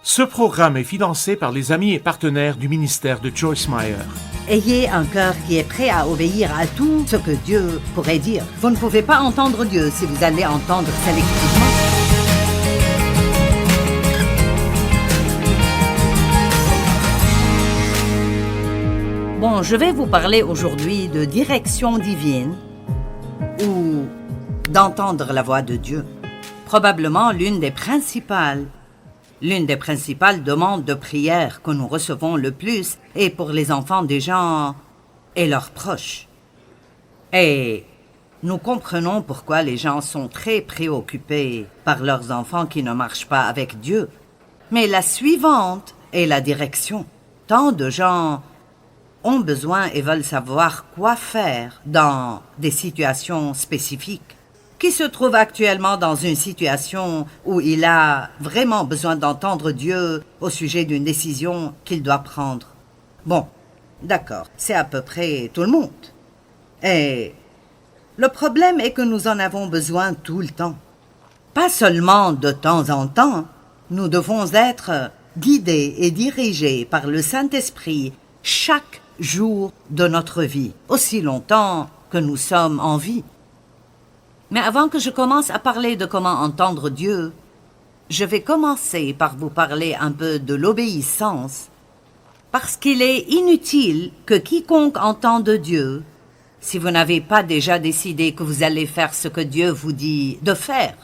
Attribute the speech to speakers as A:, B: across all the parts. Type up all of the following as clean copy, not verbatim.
A: Ce programme est financé par les amis et partenaires du ministère de Joyce Meyer.
B: Ayez un cœur qui est prêt à obéir à tout ce que Dieu pourrait dire. Vous ne pouvez pas entendre Dieu si vous allez entendre sélectivement. Bon, je vais vous parler aujourd'hui de direction divine ou d'entendre la voix de Dieu. Probablement l'une des principales demandes de prière que nous recevons le plus est pour les enfants des gens et leurs proches. Et nous comprenons pourquoi les gens sont très préoccupés par leurs enfants qui ne marchent pas avec Dieu. Mais la suivante est la direction. Tant de gens ont besoin et veulent savoir quoi faire dans des situations spécifiques. Qui se trouve actuellement dans une situation où il a vraiment besoin d'entendre Dieu au sujet d'une décision qu'il doit prendre. Bon, d'accord, c'est à peu près tout le monde. Et le problème est que nous en avons besoin tout le temps. Pas seulement de temps en temps, nous devons être guidés et dirigés par le Saint-Esprit chaque jour de notre vie, aussi longtemps que nous sommes en vie. Mais avant que je commence à parler de comment entendre Dieu, je vais commencer par vous parler un peu de l'obéissance, parce qu'il est inutile que quiconque entende Dieu, si vous n'avez pas déjà décidé que vous allez faire ce que Dieu vous dit de faire.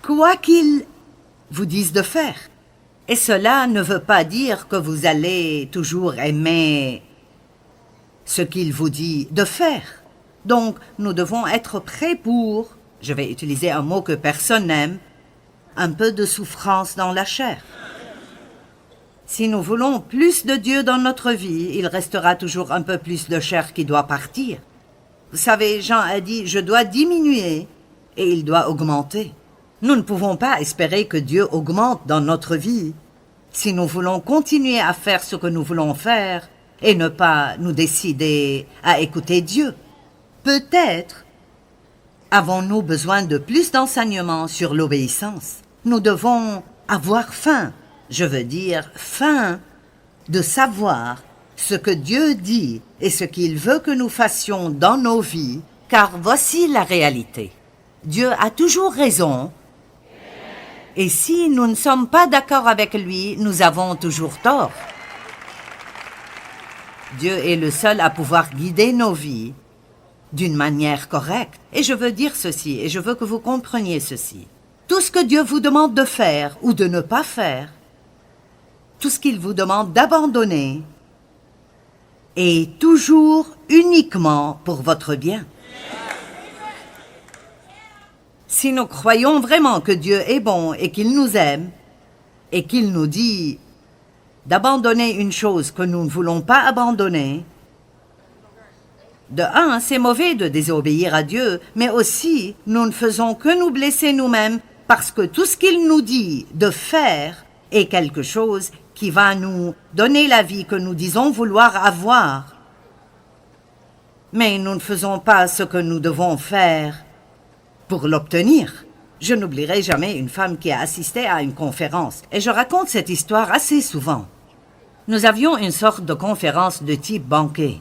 B: Quoi qu'il vous dise de faire. Et cela ne veut pas dire que vous allez toujours aimer ce qu'il vous dit de faire. Donc, nous devons être prêts pour, je vais utiliser un mot que personne n'aime, un peu de souffrance dans la chair. Si nous voulons plus de Dieu dans notre vie, il restera toujours un peu plus de chair qui doit partir. Vous savez, Jean a dit, je dois diminuer et il doit augmenter. Nous ne pouvons pas espérer que Dieu augmente dans notre vie si nous voulons continuer à faire ce que nous voulons faire et ne pas nous décider à écouter Dieu. Peut-être avons-nous besoin de plus d'enseignements sur l'obéissance. Nous devons avoir faim, je veux dire faim, de savoir ce que Dieu dit et ce qu'il veut que nous fassions dans nos vies, car voici la réalité. Dieu a toujours raison, et si nous ne sommes pas d'accord avec lui, nous avons toujours tort. Dieu est le seul à pouvoir guider nos vies d'une manière correcte. Et je veux dire ceci, et je veux que vous compreniez ceci. Tout ce que Dieu vous demande de faire ou de ne pas faire, tout ce qu'il vous demande d'abandonner, est toujours uniquement pour votre bien. Si nous croyons vraiment que Dieu est bon et qu'il nous aime, et qu'il nous dit d'abandonner une chose que nous ne voulons pas abandonner, de un, c'est mauvais de désobéir à Dieu, mais aussi, nous ne faisons que nous blesser nous-mêmes parce que tout ce qu'il nous dit de faire est quelque chose qui va nous donner la vie que nous disons vouloir avoir. Mais nous ne faisons pas ce que nous devons faire pour l'obtenir. Je n'oublierai jamais une femme qui a assisté à une conférence, et je raconte cette histoire assez souvent. Nous avions une sorte de conférence de type banquet.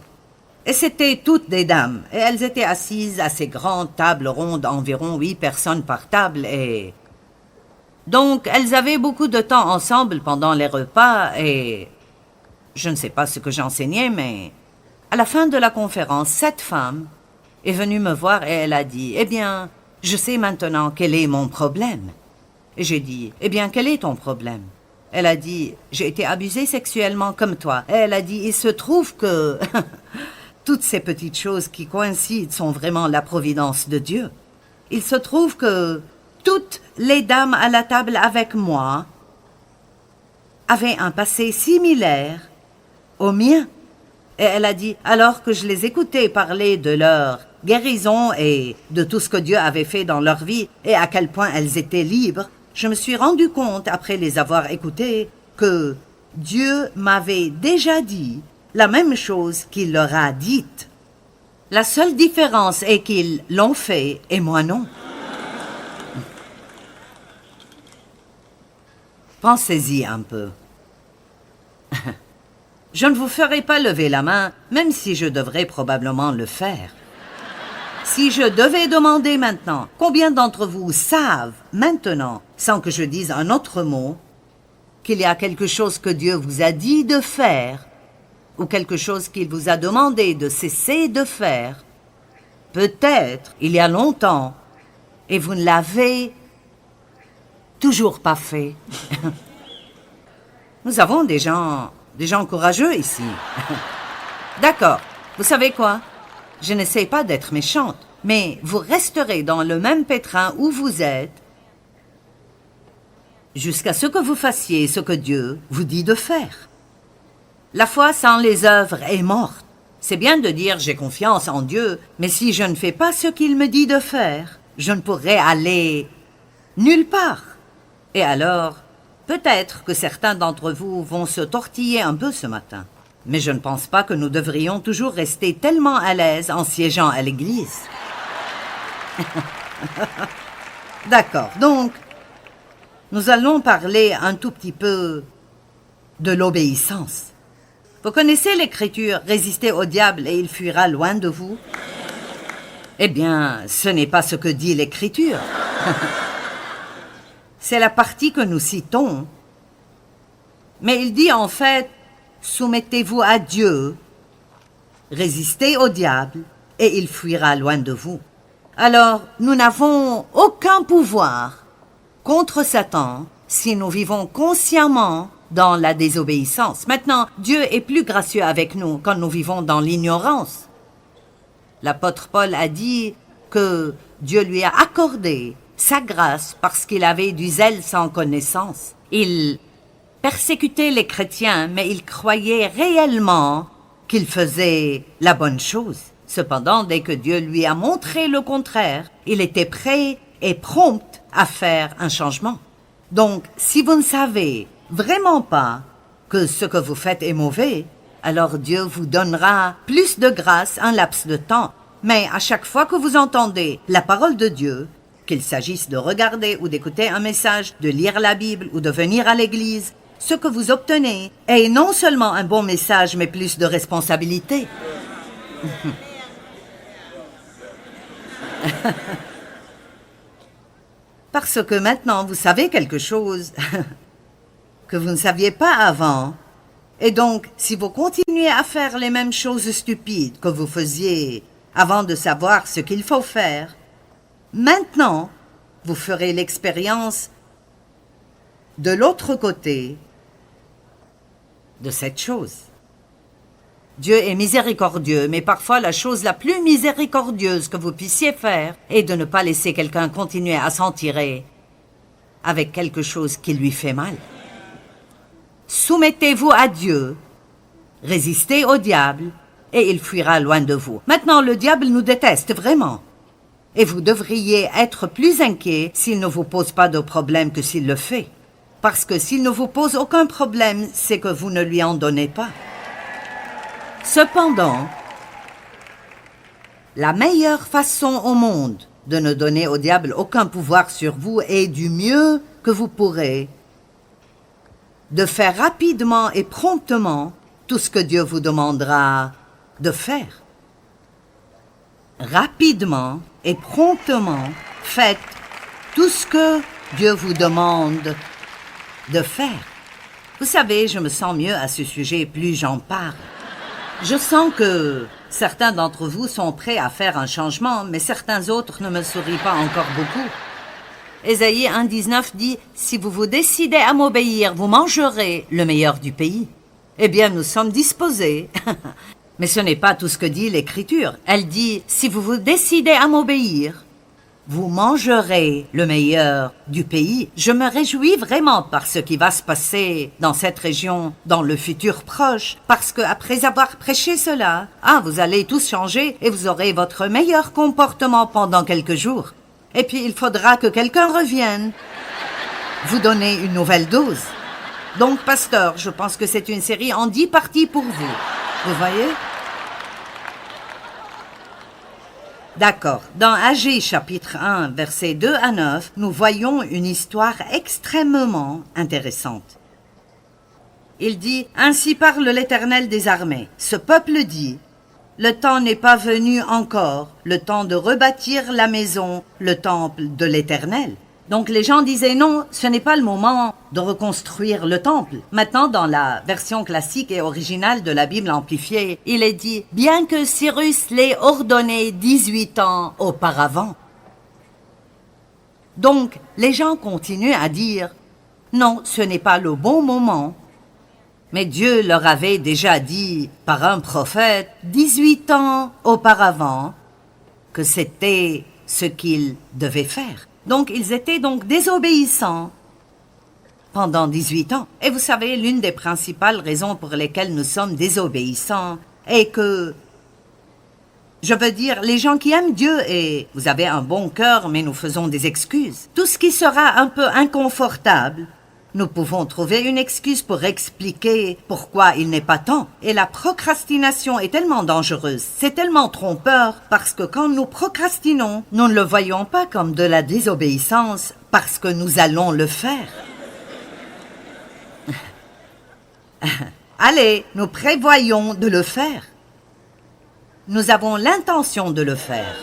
B: Et c'était toutes des dames, et elles étaient assises à ces grandes tables rondes, environ 8 personnes par table, et donc elles avaient beaucoup de temps ensemble pendant les repas, et je ne sais pas ce que j'enseignais, mais à la fin de la conférence, cette femme est venue me voir et elle a dit, « Eh bien, je sais maintenant quel est mon problème. » Et j'ai dit, « Eh bien, quel est ton problème ?» Elle a dit, « J'ai été abusée sexuellement comme toi. » Et elle a dit, « Il se trouve que... » Toutes ces petites choses qui coïncident sont vraiment la providence de Dieu. Il se trouve que toutes les dames à la table avec moi avaient un passé similaire au mien. Et elle a dit, alors que je les écoutais parler de leur guérison et de tout ce que Dieu avait fait dans leur vie et à quel point elles étaient libres, je me suis rendu compte, après les avoir écoutées, que Dieu m'avait déjà dit la même chose qu'il leur a dite. La seule différence est qu'ils l'ont fait et moi non. Pensez-y un peu. Je ne vous ferai pas lever la main, même si je devrais probablement le faire. Si je devais demander maintenant, combien d'entre vous savent maintenant, sans que je dise un autre mot, qu'il y a quelque chose que Dieu vous a dit de faire, ou quelque chose qu'il vous a demandé de cesser de faire, peut-être il y a longtemps, et vous ne l'avez toujours pas fait. Nous avons des gens courageux ici. D'accord, vous savez quoi? Je n'essaie pas d'être méchante, mais vous resterez dans le même pétrin où vous êtes jusqu'à ce que vous fassiez ce que Dieu vous dit de faire. La foi sans les œuvres est morte. C'est bien de dire j'ai confiance en Dieu, mais si je ne fais pas ce qu'il me dit de faire, je ne pourrai aller nulle part. Et alors, peut-être que certains d'entre vous vont se tortiller un peu ce matin. Mais je ne pense pas que nous devrions toujours rester tellement à l'aise en siégeant à l'église. D'accord, donc, nous allons parler un tout petit peu de l'obéissance. Vous connaissez l'écriture « Résistez au diable et il fuira loin de vous » ? Eh bien, ce n'est pas ce que dit l'écriture. C'est la partie que nous citons. Mais il dit en fait « Soumettez-vous à Dieu, résistez au diable et il fuira loin de vous ». Alors, nous n'avons aucun pouvoir contre Satan si nous vivons consciemment dans la désobéissance. Maintenant, Dieu est plus gracieux avec nous quand nous vivons dans l'ignorance. L'apôtre Paul a dit que Dieu lui a accordé sa grâce parce qu'il avait du zèle sans connaissance. Il persécutait les chrétiens, mais il croyait réellement qu'il faisait la bonne chose. Cependant, dès que Dieu lui a montré le contraire, il était prêt et prompt à faire un changement. Donc, si vous ne savez vraiment pas que ce que vous faites est mauvais, alors Dieu vous donnera plus de grâce un laps de temps. Mais à chaque fois que vous entendez la parole de Dieu, qu'il s'agisse de regarder ou d'écouter un message, de lire la Bible ou de venir à l'église, ce que vous obtenez est non seulement un bon message, mais plus de responsabilité. Parce que maintenant, vous savez quelque chose que vous ne saviez pas avant. Et donc, si vous continuez à faire les mêmes choses stupides que vous faisiez avant de savoir ce qu'il faut faire, maintenant, vous ferez l'expérience de l'autre côté de cette chose. Dieu est miséricordieux, mais parfois la chose la plus miséricordieuse que vous puissiez faire est de ne pas laisser quelqu'un continuer à s'en tirer avec quelque chose qui lui fait mal. Soumettez-vous à Dieu, résistez au diable, et il fuira loin de vous. Maintenant, le diable nous déteste vraiment. Et vous devriez être plus inquiet s'il ne vous pose pas de problème que s'il le fait. Parce que s'il ne vous pose aucun problème, c'est que vous ne lui en donnez pas. Cependant, la meilleure façon au monde de ne donner au diable aucun pouvoir sur vous est du mieux que vous pourrez de faire rapidement et promptement tout ce que Dieu vous demandera de faire. Rapidement et promptement, faites tout ce que Dieu vous demande de faire. Vous savez, je me sens mieux à ce sujet plus j'en parle. Je sens que certains d'entre vous sont prêts à faire un changement, mais certains autres ne me sourient pas encore beaucoup. Ésaïe 1,19 dit « Si vous vous décidez à m'obéir, vous mangerez le meilleur du pays. » Eh bien, nous sommes disposés. Mais ce n'est pas tout ce que dit l'Écriture. Elle dit « Si vous vous décidez à m'obéir, vous mangerez le meilleur du pays. » Je me réjouis vraiment par ce qui va se passer dans cette région dans le futur proche, parce que après avoir prêché cela, vous allez tous changer et vous aurez votre meilleur comportement pendant quelques jours. Et puis il faudra que quelqu'un revienne vous donner une nouvelle dose. Donc, pasteur, je pense que c'est une série en 10 parties pour vous. Vous voyez? D'accord. Dans Agé chapitre 1, versets 2 à 9, nous voyons une histoire extrêmement intéressante. Il dit, « Ainsi parle l'Éternel des armées. Ce peuple dit, « Le temps n'est pas venu encore, le temps de rebâtir la maison, le temple de l'Éternel. » Donc les gens disaient, non, ce n'est pas le moment de reconstruire le temple. Maintenant, dans la version classique et originale de la Bible amplifiée, il est dit, « Bien que Cyrus l'ait ordonné 18 ans auparavant. » Donc, les gens continuent à dire, « Non, ce n'est pas le bon moment. » Mais Dieu leur avait déjà dit, par un prophète, 18 ans auparavant, que c'était ce qu'ils devaient faire. Donc, ils étaient donc désobéissants pendant 18 ans. Et vous savez, l'une des principales raisons pour lesquelles nous sommes désobéissants est que, je veux dire, les gens qui aiment Dieu, et vous avez un bon cœur, mais nous faisons des excuses. Tout ce qui sera un peu inconfortable, nous pouvons trouver une excuse pour expliquer pourquoi il n'est pas temps. Et la procrastination est tellement dangereuse, c'est tellement trompeur, parce que quand nous procrastinons, nous ne le voyons pas comme de la désobéissance, parce que nous allons le faire. Allez, nous prévoyons de le faire. Nous avons l'intention de le faire.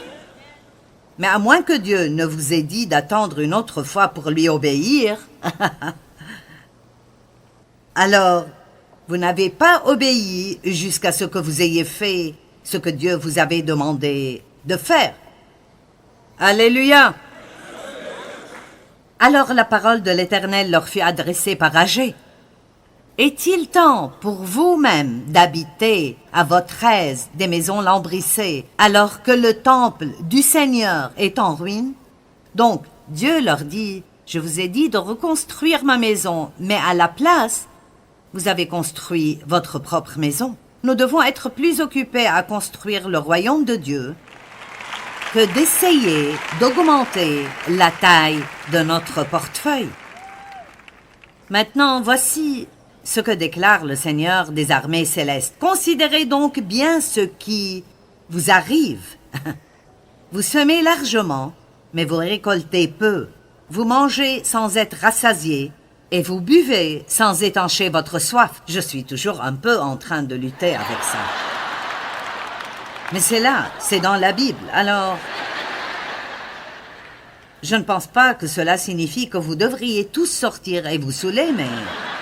B: Mais à moins que Dieu ne vous ait dit d'attendre une autre fois pour lui obéir, alors, vous n'avez pas obéi jusqu'à ce que vous ayez fait ce que Dieu vous avait demandé de faire. Alléluia! Alors la parole de l'Éternel leur fut adressée par Agé. Est-il temps pour vous-même d'habiter à votre aise des maisons lambrissées, alors que le temple du Seigneur est en ruine? Donc, Dieu leur dit, je vous ai dit de reconstruire ma maison, mais à la place, vous avez construit votre propre maison. Nous devons être plus occupés à construire le royaume de Dieu que d'essayer d'augmenter la taille de notre portefeuille. Maintenant, voici ce que déclare le Seigneur des armées célestes. Considérez donc bien ce qui vous arrive. Vous semez largement, mais vous récoltez peu. Vous mangez sans être rassasiés, et vous buvez sans étancher votre soif. Je suis toujours un peu en train de lutter avec ça. Mais c'est là, c'est dans la Bible. Alors, je ne pense pas que cela signifie que vous devriez tous sortir et vous saouler, mais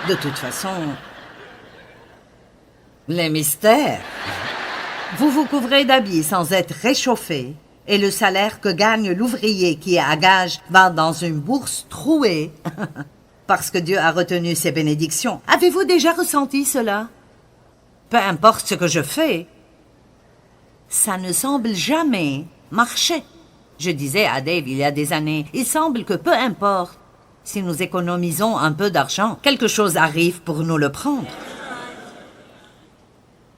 B: de toute façon, les mystères. Vous vous couvrez d'habits sans être réchauffés, et le salaire que gagne l'ouvrier qui est à gage va dans une bourse trouée. Parce que Dieu a retenu ses bénédictions. Avez-vous déjà ressenti cela? Peu importe ce que je fais, ça ne semble jamais marcher. Je disais à Dave il y a des années, il semble que peu importe, si nous économisons un peu d'argent, quelque chose arrive pour nous le prendre.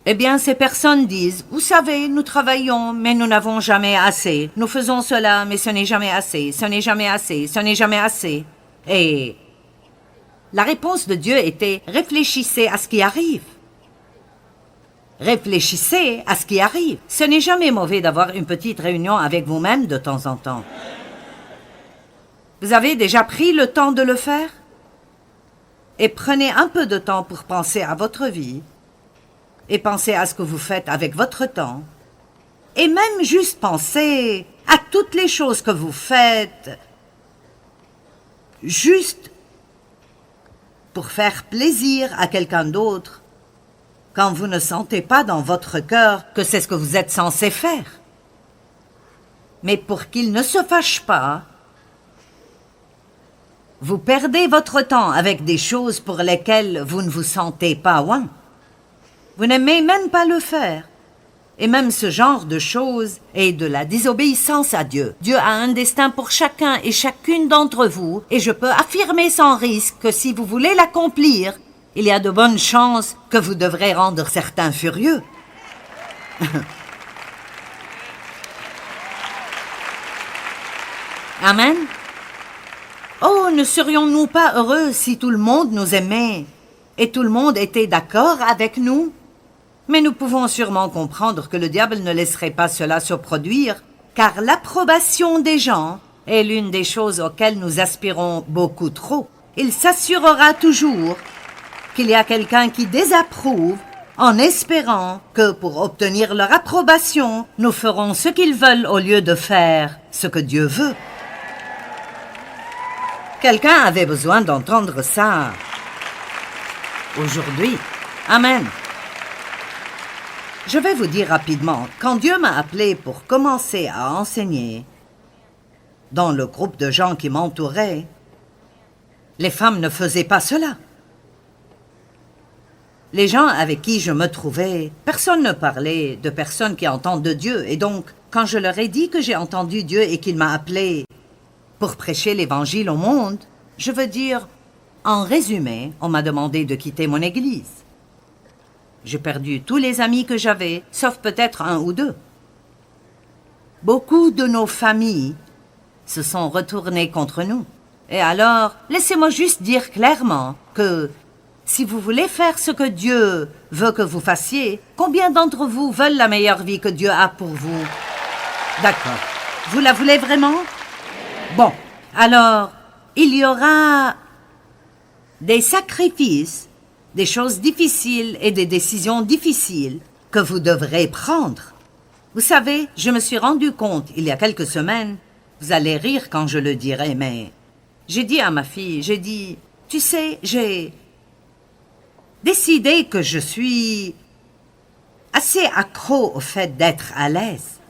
B: Eh bien, ces personnes disent, vous savez, nous travaillons, mais nous n'avons jamais assez. Nous faisons cela, mais ce n'est jamais assez, ce n'est jamais assez, ce n'est jamais assez. Et la réponse de Dieu était, réfléchissez à ce qui arrive. Réfléchissez à ce qui arrive. Ce n'est jamais mauvais d'avoir une petite réunion avec vous-même de temps en temps. Vous avez déjà pris le temps de le faire? Et prenez un peu de temps pour penser à votre vie. Et pensez à ce que vous faites avec votre temps. Et même juste pensez à toutes les choses que vous faites. Juste pour faire plaisir à quelqu'un d'autre, quand vous ne sentez pas dans votre cœur que c'est ce que vous êtes censé faire. Mais pour qu'il ne se fâche pas, vous perdez votre temps avec des choses pour lesquelles vous ne vous sentez pas ouin. Vous n'aimez même pas le faire. Et même ce genre de choses est de la désobéissance à Dieu. Dieu a un destin pour chacun et chacune d'entre vous, et je peux affirmer sans risque que si vous voulez l'accomplir, il y a de bonnes chances que vous devrez rendre certains furieux. Amen. Oh, ne serions-nous pas heureux si tout le monde nous aimait et tout le monde était d'accord avec nous? Mais nous pouvons sûrement comprendre que le diable ne laisserait pas cela se produire car l'approbation des gens est l'une des choses auxquelles nous aspirons beaucoup trop. Il s'assurera toujours qu'il y a quelqu'un qui désapprouve en espérant que pour obtenir leur approbation, nous ferons ce qu'ils veulent au lieu de faire ce que Dieu veut. Quelqu'un avait besoin d'entendre ça aujourd'hui. Amen. Je vais vous dire rapidement, quand Dieu m'a appelé pour commencer à enseigner, dans le groupe de gens qui m'entouraient, les femmes ne faisaient pas cela. Les gens avec qui je me trouvais, personne ne parlait de personnes qui entendent de Dieu. Et donc, quand je leur ai dit que j'ai entendu Dieu et qu'il m'a appelé pour prêcher l'Évangile au monde, je veux dire, en résumé, on m'a demandé de quitter mon église. J'ai perdu tous les amis que j'avais, sauf peut-être un ou deux. Beaucoup de nos familles se sont retournées contre nous. Et alors, laissez-moi juste dire clairement que si vous voulez faire ce que Dieu veut que vous fassiez, combien d'entre vous veulent la meilleure vie que Dieu a pour vous? D'accord. Vous la voulez vraiment? Bon, alors, il y aura des sacrifices, des choses difficiles et des décisions difficiles que vous devrez prendre. Vous savez, je me suis rendu compte il y a quelques semaines, vous allez rire quand je le dirai, mais j'ai dit à ma fille, j'ai dit, tu sais, j'ai décidé que je suis assez accro au fait d'être à l'aise.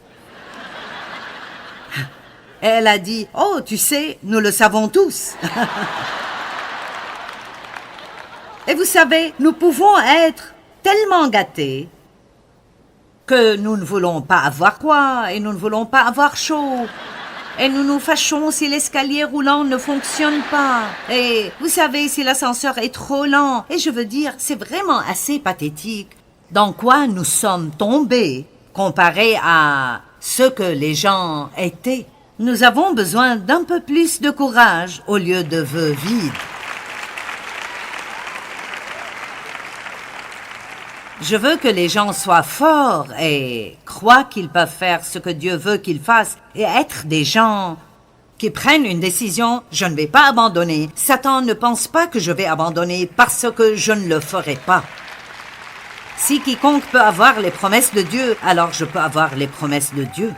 B: Elle a dit, oh, tu sais, nous le savons tous. Et vous savez, nous pouvons être tellement gâtés que nous ne voulons pas avoir quoi, et nous ne voulons pas avoir chaud. Et nous nous fâchons si l'escalier roulant ne fonctionne pas. Et vous savez, si l'ascenseur est trop lent. Et je veux dire, c'est vraiment assez pathétique. Dans quoi nous sommes tombés comparé à ce que les gens étaient. Nous avons besoin d'un peu plus de courage au lieu de vœux vides. Je veux que les gens soient forts et croient qu'ils peuvent faire ce que Dieu veut qu'ils fassent et être des gens qui prennent une décision. Je ne vais pas abandonner. Satan ne pense pas que je vais abandonner parce que je ne le ferai pas. Si quiconque peut avoir les promesses de Dieu, alors je peux avoir les promesses de Dieu.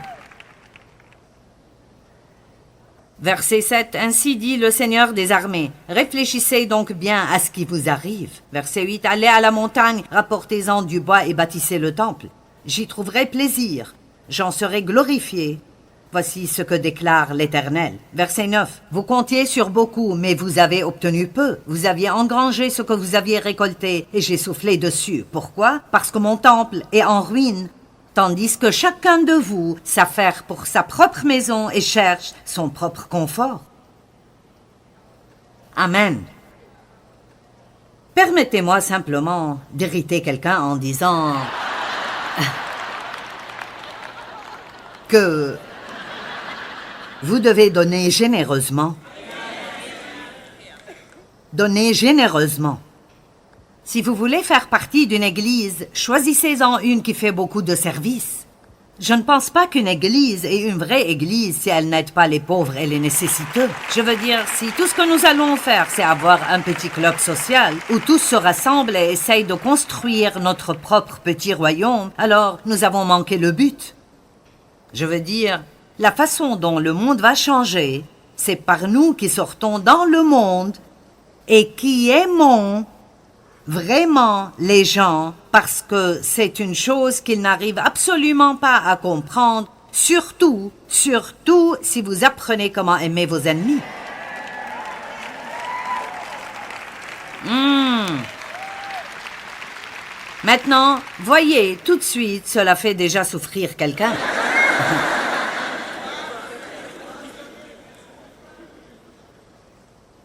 B: Verset 7, ainsi dit le Seigneur des armées. Réfléchissez donc bien à ce qui vous arrive. Verset 8, allez à la montagne, rapportez-en du bois et bâtissez le temple. J'y trouverai plaisir, j'en serai glorifié. Voici ce que déclare l'Éternel. Verset 9, vous comptiez sur beaucoup, mais vous avez obtenu peu. Vous aviez engrangé ce que vous aviez récolté, et j'ai soufflé dessus. Pourquoi? Parce que mon temple est en ruine. Tandis que chacun de vous s'affaire pour sa propre maison et cherche son propre confort. Amen. Permettez-moi simplement d'irriter quelqu'un en disant que vous devez donner généreusement. Donnez généreusement. Si vous voulez faire partie d'une église, choisissez-en une qui fait beaucoup de services. Je ne pense pas qu'une église est une vraie église si elle n'aide pas les pauvres et les nécessiteux. Je veux dire, si tout ce que nous allons faire, c'est avoir un petit club social où tous se rassemblent et essayent de construire notre propre petit royaume, alors nous avons manqué le but. Je veux dire, la façon dont le monde va changer, c'est par nous qui sortons dans le monde et qui aimons vraiment les gens, parce que c'est une chose qu'ils n'arrivent absolument pas à comprendre, surtout si vous apprenez comment aimer vos ennemis. Maintenant, voyez, tout de suite, cela fait déjà souffrir quelqu'un.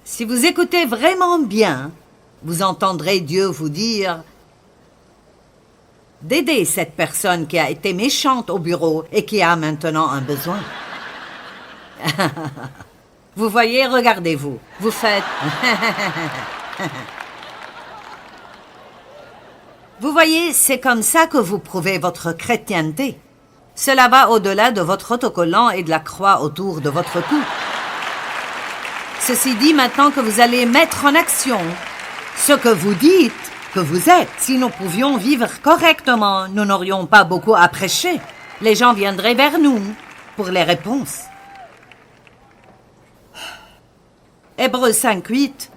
B: Si vous écoutez vraiment bien, vous entendrez Dieu vous dire d'aider cette personne qui a été méchante au bureau et qui a maintenant un besoin. Vous voyez, regardez-vous, vous faites... Vous voyez, c'est comme ça que vous prouvez votre chrétienté. Cela va au-delà de votre autocollant et de la croix autour de votre cou. Ceci dit, maintenant que vous allez mettre en action ce que vous dites que vous êtes, si nous pouvions vivre correctement, nous n'aurions pas beaucoup à prêcher. Les gens viendraient vers nous pour les réponses. Hébreux 5:8.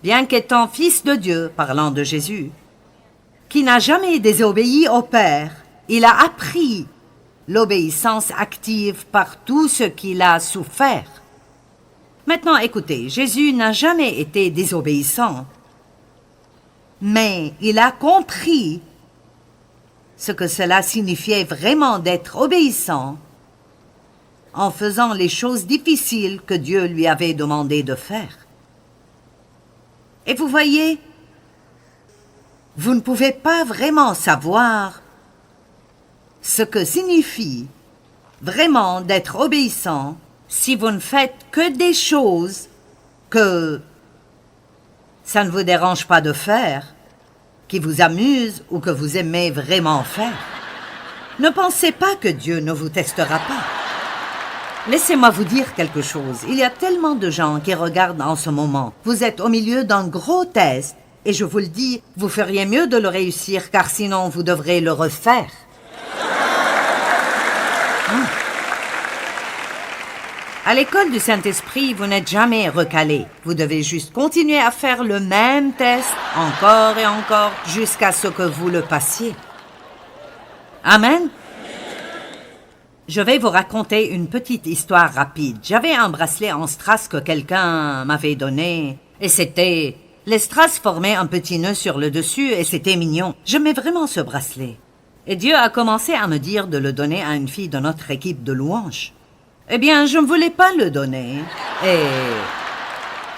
B: Bien qu'étant fils de Dieu, parlant de Jésus, qui n'a jamais désobéi au Père, il a appris l'obéissance active par tout ce qu'il a souffert. Maintenant, écoutez, Jésus n'a jamais été désobéissant, mais il a compris ce que cela signifiait vraiment d'être obéissant en faisant les choses difficiles que Dieu lui avait demandé de faire. Et vous voyez, vous ne pouvez pas vraiment savoir ce que signifie vraiment d'être obéissant si vous ne faites que des choses que ça ne vous dérange pas de faire, qui vous amusent ou que vous aimez vraiment faire. Ne pensez pas que Dieu ne vous testera pas. Laissez-moi vous dire quelque chose. Il y a tellement de gens qui regardent en ce moment. Vous êtes au milieu d'un gros test et je vous le dis, vous feriez mieux de le réussir car sinon vous devrez le refaire. À l'école du Saint-Esprit, vous n'êtes jamais recalé. Vous devez juste continuer à faire le même test encore et encore jusqu'à ce que vous le passiez. Amen. Je vais vous raconter une petite histoire rapide. J'avais un bracelet en strass que quelqu'un m'avait donné et c'était... Les strass formaient un petit nœud sur le dessus et c'était mignon. J'aimais vraiment ce bracelet. Et Dieu a commencé à me dire de le donner à une fille de notre équipe de louanges. Eh bien, je ne voulais pas le donner. Et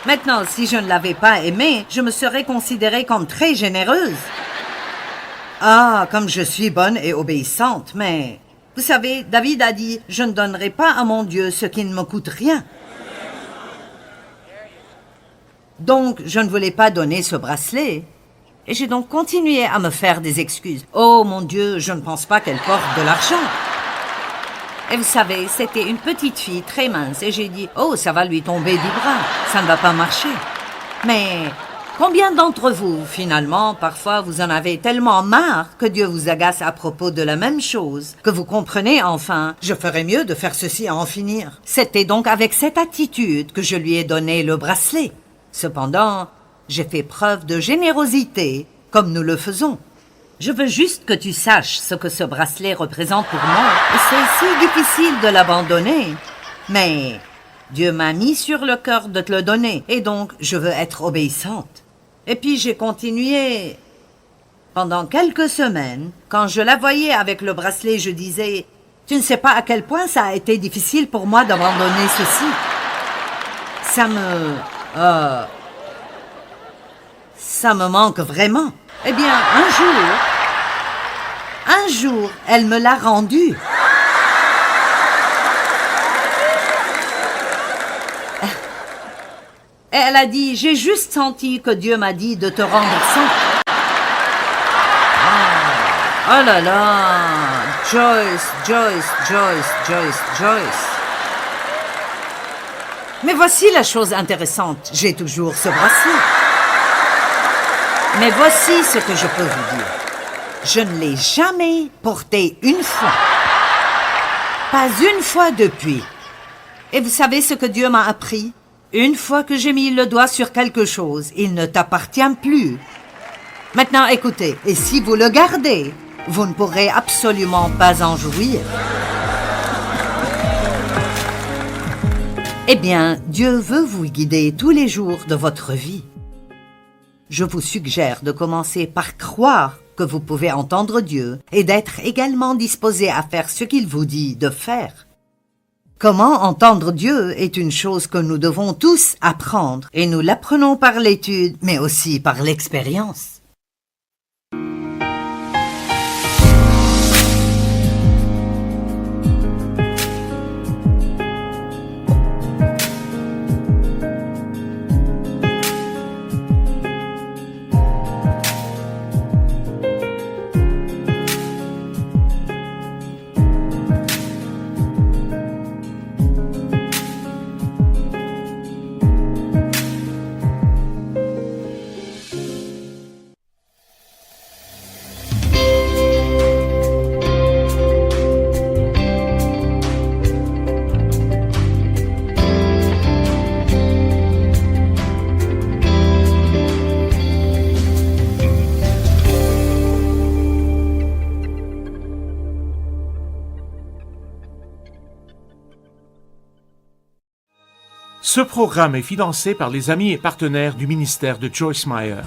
B: maintenant, si je ne l'avais pas aimé, je me serais considérée comme très généreuse. Ah, comme je suis bonne et obéissante, mais... Vous savez, David a dit, « Je ne donnerai pas à mon Dieu ce qui ne me coûte rien. » Donc, je ne voulais pas donner ce bracelet. Et j'ai donc continué à me faire des excuses. « Oh, mon Dieu, je ne pense pas qu'elle porte de l'argent. » Et vous savez, c'était une petite fille très mince. Et j'ai dit, « Oh, ça va lui tomber du bras. Ça ne va pas marcher. » Mais... Combien d'entre vous, finalement, parfois vous en avez tellement marre que Dieu vous agace à propos de la même chose, que vous comprenez enfin, je ferais mieux de faire ceci à en finir. C'était donc avec cette attitude que je lui ai donné le bracelet. Cependant, j'ai fait preuve de générosité, comme nous le faisons. Je veux juste que tu saches ce que ce bracelet représente pour moi, et c'est si difficile de l'abandonner. Mais Dieu m'a mis sur le cœur de te le donner, et donc je veux être obéissante. Et puis j'ai continué. Pendant quelques semaines, quand je la voyais avec le bracelet, je disais, « Tu ne sais pas à quel point ça a été difficile pour moi d'abandonner ceci. » Ça me manque vraiment. Eh bien, un jour, elle me l'a rendu. Et elle a dit, j'ai juste senti que Dieu m'a dit de te rendre ça. Oh là là, Joyce. Mais voici la chose intéressante, j'ai toujours ce bracelet. Mais voici ce que je peux vous dire. Je ne l'ai jamais porté une fois. Pas une fois depuis. Et vous savez ce que Dieu m'a appris? Une fois que j'ai mis le doigt sur quelque chose, il ne t'appartient plus. Maintenant, écoutez, et si vous le gardez, vous ne pourrez absolument pas en jouir. Eh bien, Dieu veut vous guider tous les jours de votre vie. Je vous suggère de commencer par croire que vous pouvez entendre Dieu et d'être également disposé à faire ce qu'il vous dit de faire. Comment entendre Dieu est une chose que nous devons tous apprendre, et nous l'apprenons par l'étude, mais aussi par l'expérience.
A: Ce programme est financé par les amis et partenaires du ministère de Joyce Meyer.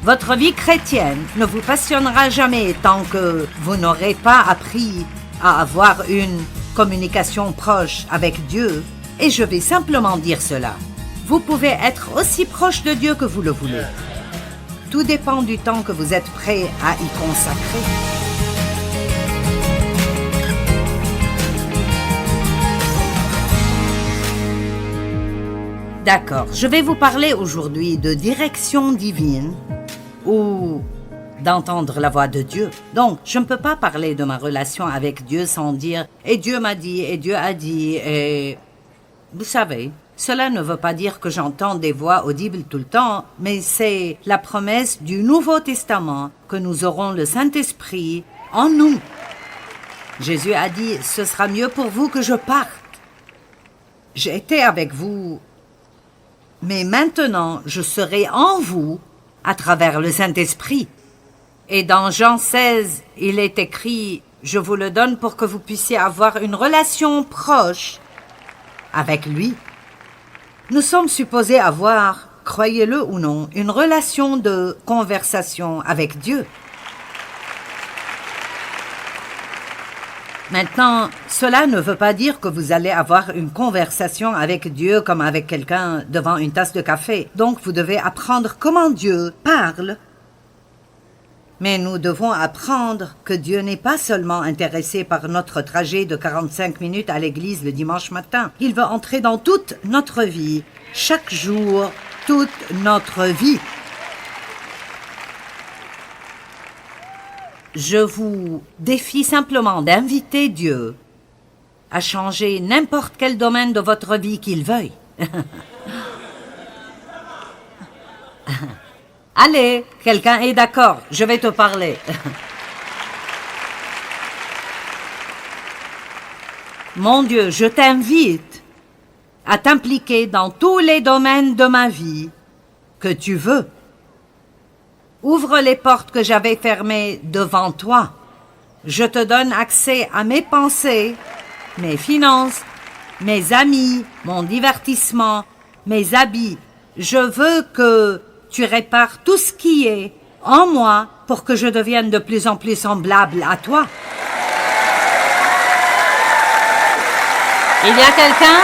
B: Votre vie chrétienne ne vous passionnera jamais tant que vous n'aurez pas appris à avoir une communication proche avec Dieu. Et je vais simplement dire cela. Vous pouvez être aussi proche de Dieu que vous le voulez. Tout dépend du temps que vous êtes prêt à y consacrer. D'accord, je vais vous parler aujourd'hui de direction divine ou d'entendre la voix de Dieu. Donc, je ne peux pas parler de ma relation avec Dieu sans dire « et Dieu m'a dit, et Dieu a dit, et... » Vous savez, cela ne veut pas dire que j'entends des voix audibles tout le temps, mais c'est la promesse du Nouveau Testament que nous aurons le Saint-Esprit en nous. Jésus a dit « ce sera mieux pour vous que je parte. » J'ai été avec vous, mais maintenant je serai en vous à travers le Saint-Esprit. Et dans Jean 16, il est écrit « Je vous le donne pour que vous puissiez avoir une relation proche avec lui. » Nous sommes supposés avoir, croyez-le ou non, une relation de conversation avec Dieu. Maintenant, cela ne veut pas dire que vous allez avoir une conversation avec Dieu comme avec quelqu'un devant une tasse de café. Donc, vous devez apprendre comment Dieu parle. Mais nous devons apprendre que Dieu n'est pas seulement intéressé par notre trajet de 45 minutes à l'église le dimanche matin. Il veut entrer dans toute notre vie, chaque jour, toute notre vie. Je vous défie simplement d'inviter Dieu à changer n'importe quel domaine de votre vie qu'il veuille. Allez, quelqu'un est d'accord, je vais te parler. Mon Dieu, je t'invite à t'impliquer dans tous les domaines de ma vie que tu veux. Ouvre les portes que j'avais fermées devant toi. Je te donne accès à mes pensées, mes finances, mes amis, mon divertissement, mes habits. Je veux que tu répares tout ce qui est en moi pour que je devienne de plus en plus semblable à toi. Il y a quelqu'un?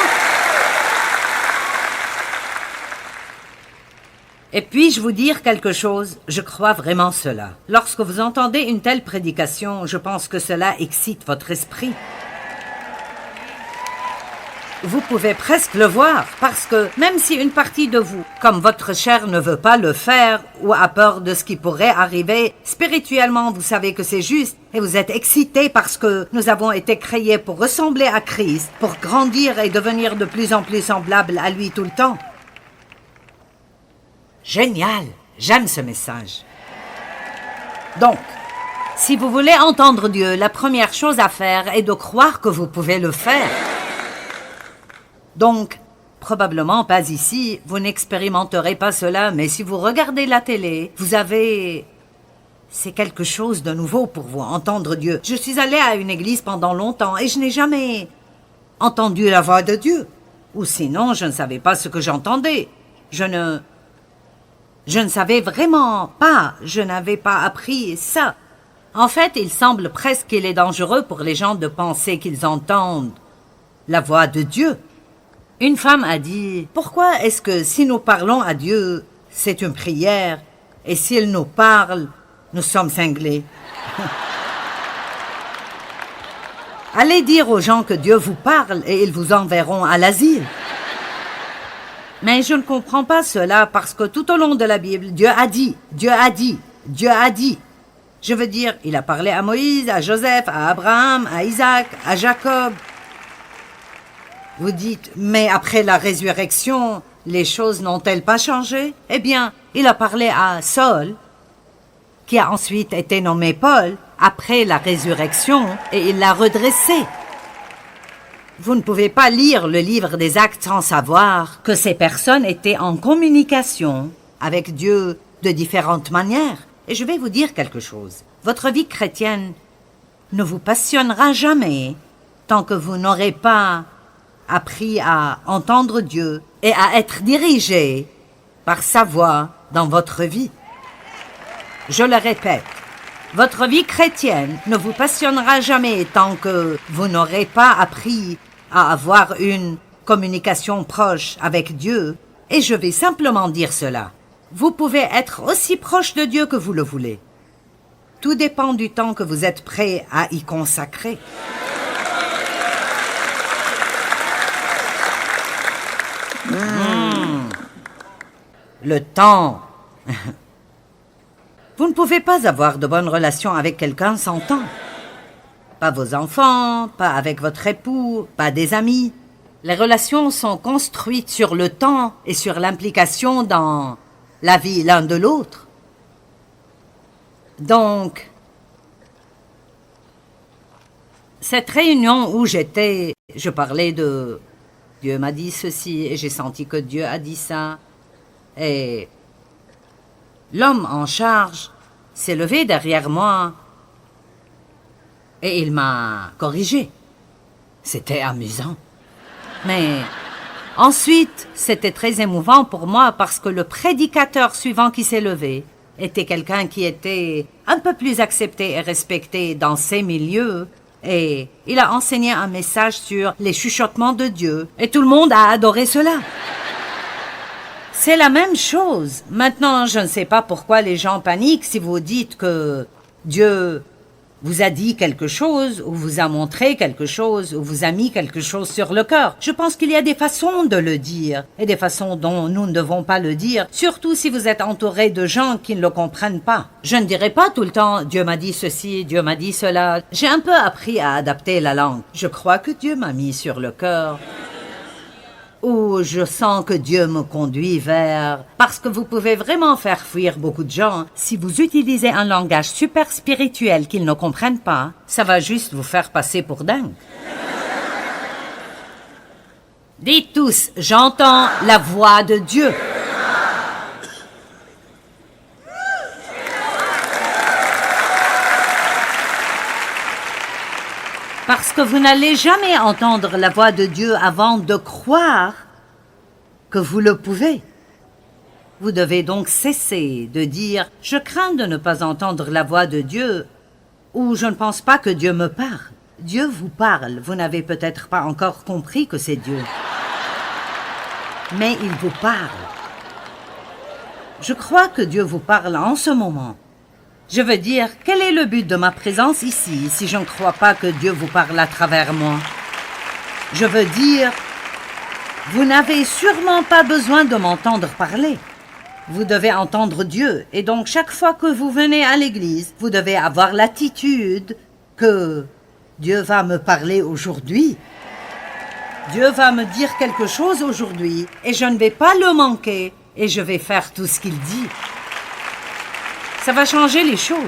B: Et puis-je vous dire quelque chose? Je crois vraiment cela. Lorsque vous entendez une telle prédication, je pense que cela excite votre esprit. Vous pouvez presque le voir, parce que même si une partie de vous, comme votre chair, ne veut pas le faire ou a peur de ce qui pourrait arriver, spirituellement, vous savez que c'est juste et vous êtes excité parce que nous avons été créés pour ressembler à Christ, pour grandir et devenir de plus en plus semblables à lui tout le temps. Génial! J'aime ce message. Donc, si vous voulez entendre Dieu, la première chose à faire est de croire que vous pouvez le faire. Donc, probablement pas ici, vous n'expérimenterez pas cela, mais si vous regardez la télé, vous avez... C'est quelque chose de nouveau pour vous, entendre Dieu. Je suis allée à une église pendant longtemps et je n'ai jamais entendu la voix de Dieu. Ou sinon, je ne savais pas ce que j'entendais. Je ne savais vraiment pas, je n'avais pas appris ça. En fait, il semble presque qu'il est dangereux pour les gens de penser qu'ils entendent la voix de Dieu. Une femme a dit, pourquoi est-ce que si nous parlons à Dieu, c'est une prière, et s'il nous parle, nous sommes cinglés? Allez dire aux gens que Dieu vous parle et ils vous enverront à l'asile. Mais je ne comprends pas cela parce que tout au long de la Bible, Dieu a dit, Dieu a dit, Dieu a dit. Je veux dire, il a parlé à Moïse, à Joseph, à Abraham, à Isaac, à Jacob. Vous dites, mais après la résurrection, les choses n'ont-elles pas changé? Eh bien, il a parlé à Saul, qui a ensuite été nommé Paul, après la résurrection, et il l'a redressé. Vous ne pouvez pas lire le livre des Actes sans savoir que ces personnes étaient en communication avec Dieu de différentes manières. Et je vais vous dire quelque chose. Votre vie chrétienne ne vous passionnera jamais tant que vous n'aurez pas appris à entendre Dieu et à être dirigé par sa voix dans votre vie. Je le répète, votre vie chrétienne ne vous passionnera jamais tant que vous n'aurez pas appris à avoir une communication proche avec Dieu, et je vais simplement dire cela. Vous pouvez être aussi proche de Dieu que vous le voulez. Tout dépend du temps que vous êtes prêt à y consacrer. Le temps. Vous ne pouvez pas avoir de bonnes relations avec quelqu'un sans temps. Pas vos enfants, pas avec votre époux, pas des amis. Les relations sont construites sur le temps et sur l'implication dans la vie l'un de l'autre. Donc, cette réunion où j'étais, je parlais de Dieu m'a dit ceci et j'ai senti que Dieu a dit ça. Et l'homme en charge s'est levé derrière moi et il m'a corrigé. C'était amusant. Mais ensuite, c'était très émouvant pour moi parce que le prédicateur suivant qui s'est levé était quelqu'un qui était un peu plus accepté et respecté dans ces milieux. Et il a enseigné un message sur les chuchotements de Dieu. Et tout le monde a adoré cela. C'est la même chose. Maintenant, je ne sais pas pourquoi les gens paniquent si vous dites que Dieu vous a dit quelque chose, ou vous a montré quelque chose, ou vous a mis quelque chose sur le cœur. Je pense qu'il y a des façons de le dire, et des façons dont nous ne devons pas le dire, surtout si vous êtes entouré de gens qui ne le comprennent pas. Je ne dirai pas tout le temps « Dieu m'a dit ceci, Dieu m'a dit cela ». J'ai un peu appris à adapter la langue. Je crois que Dieu m'a mis sur le cœur. Ou je sens que Dieu me conduit vers... Parce que vous pouvez vraiment faire fuir beaucoup de gens. Si vous utilisez un langage super spirituel qu'ils ne comprennent pas, ça va juste vous faire passer pour dingue. Dites tous, j'entends la voix de Dieu. Parce que vous n'allez jamais entendre la voix de Dieu avant de croire que vous le pouvez. Vous devez donc cesser de dire « Je crains de ne pas entendre la voix de Dieu » ou « Je ne pense pas que Dieu me parle ». Dieu vous parle, vous n'avez peut-être pas encore compris que c'est Dieu. Mais il vous parle. Je crois que Dieu vous parle en ce moment. Je veux dire, quel est le but de ma présence ici si je ne crois pas que Dieu vous parle à travers moi? Je veux dire, vous n'avez sûrement pas besoin de m'entendre parler. Vous devez entendre Dieu, et donc chaque fois que vous venez à l'église, vous devez avoir l'attitude que Dieu va me parler aujourd'hui. Dieu va me dire quelque chose aujourd'hui, et je ne vais pas le manquer, et je vais faire tout ce qu'il dit. Ça va changer les choses.